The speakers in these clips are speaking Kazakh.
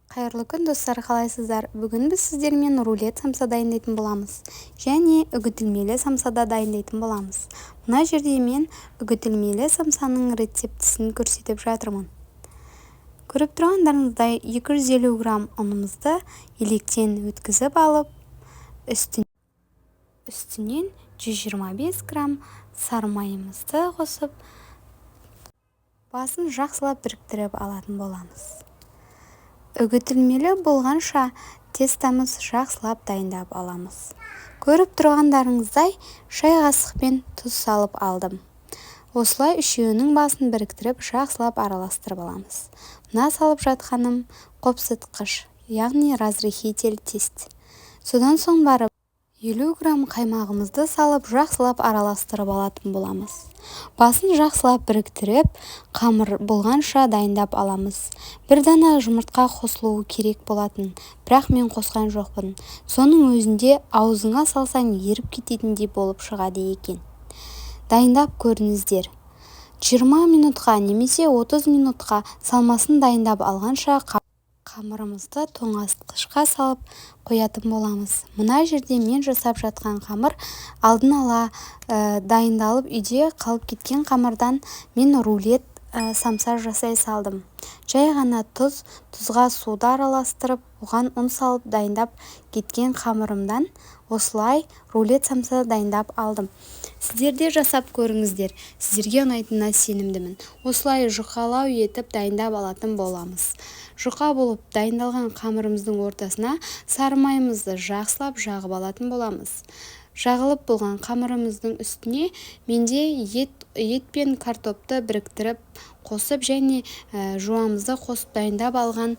Қайырлы күн достар, қалайсыздар? Бүгін біз сіздермен рулет самса дайындайтын боламыз және үгітілмелі самсада дайындайтын боламыз. Мына жерде мен үгітілмелі самсаның рецептісін көрсетіп жатырмын. Көріп тұрғандарыңыздай 250 грамм ұнымызды електен өткізіп алып, үстінен 125 грамм сары майымызды қосып, басын жақсылап біріктіріп алатын боламыз. Үгітілмелі болғанша тестамыз жақсылап дайындап аламыз. Көріп тұрғандарыңыздай шай қасықпен тұз салып алдым. Осылай үшеуінің басын біріктіріп жақсылап араластырып аламыз. Мына салып жатқаным қопсытқыш, яғни разрыхитель тест. Содан соң барып 50 грамм қаймағымызды салып жақсылап араластырып алатын боламыз. Басын жақсылап біріктіріп, қамыр болғанша дайындап аламыз. Бір дана жұмыртқа қосылуы керек болатын, бірақ мен қосқан жоқпын. Соның өзінде аузыңа салсаң еріп кететіндей болып шығады екен. Дайындап көріңіздер. 20 минутқа немесе 30 минутқа салмасын дайындап алғанша қамырымызды тоңазытқышқа салып қоятын боламыз. Мына жерде мен жасап жатқан қамыр алдын ала дайындалып үйде қалып кеткен қамырдан мен рулет самса жасай салдым. Жай ғана тұзға суды араластырып, оған ұн салып дайындап кеткен қамырымдан осылай рулет самса дайындап алдым. Сіздер де жасап көріңіздер. Сіздерге ұнайтынына сенімдімін. Осылай жұқалау етіп дайындап алатын боламыз. Жұқа болып дайындалған қамырымыздың ортасына сары майымызды жақсылап жағып алатын боламыз. Жағылып болған қамырымыздың үстіне менде ет пен картопты біріктіріп қосып және жуамызды қосып дайындап алған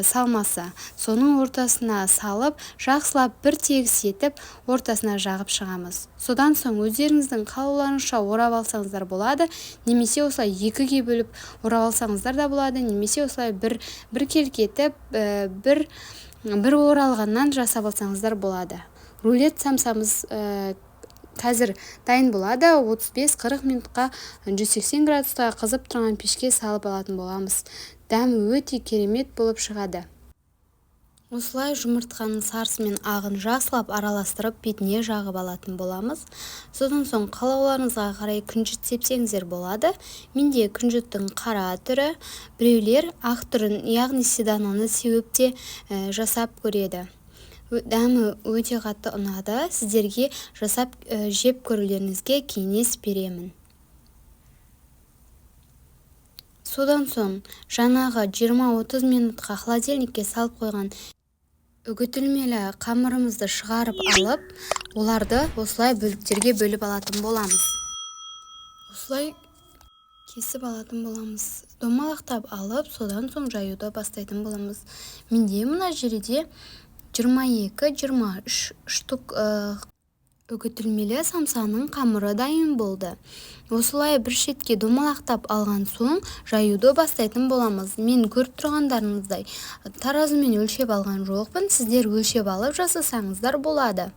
салмасы. Соның ортасына салып, жақсылап бір тегіс етіп, ортасына жағып шығамыз. Содан соң өздеріңіздің қалауларыңызша орап алсаңыздар болады, немесе осылай екіге бөліп орап алсаңыздар да болады, немесе осылай бір келкетіп, бір оралғаннан жасап алсаңыздар болады. Рулет самсамыз қазір дайын болады. 35-40 минутқа 180 градуста қызып тұрған пешке салып алатын боламыз. Дәмі өте керемет болып шығады. Осылай жұмыртқаның сарысы мен ағын жақсылап араластырып бетіне жағып алатын боламыз. Содан соң қалауларыңызға қарай күнжіт сепсеңіздер болады. Менде күнжіттің қара түрі, біреулер ақ түрін, яғни седаноны сеуіп те жасап көреді. Дәмі өте қатты ұнады. Сіздерге жасап жеп көрулеріңізге кеңес беремін. Содан соң жаңағы 20-30 минутқа холодильникке салып қойған үгітілмелі қамырымызды шығарып алып, оларды осылай бөліктерге бөліп алатын боламыз. Осылай кесіп алатын боламыз. Домалақтап алып, содан соң жаюды бастайтын боламыз. Менде мына жерде 22-23 штук үгітілмелі самсаның қамыры дайын болды. Осылай бір шетке домалақтап алған соң жаюды бастайтын боламыз. Мен көріп тұрғандарыңыздай таразымен өлшеп алған жоқпын. Сіздер өлшеп алып жасасаңыздар болады.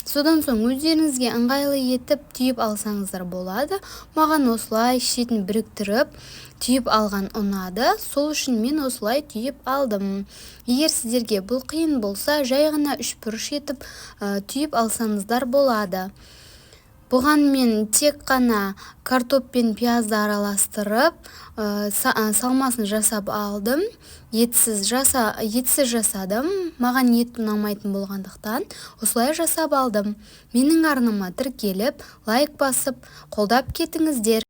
Содан соң өздеріңізге ыңғайлы етіп түйіп алсаңыздар болады. Маған осылай шетін біріктіріп түйіп алған ұнады. Сол үшін мен осылай түйіп алдым. Егер сіздерге бұл қиын болса, жай ғана 3 бұрыш етіп түйіп алсаңыздар болады. Бұған мен тек қана картоп пен пиязды араластырып, салмасын жасап алдым. Етсіз жасадым. Маған ет ұнамайтын болғандықтан осылай жасап алдым. Менің арнама тіркеліп, лайк басып, қолдап кетіңіздер.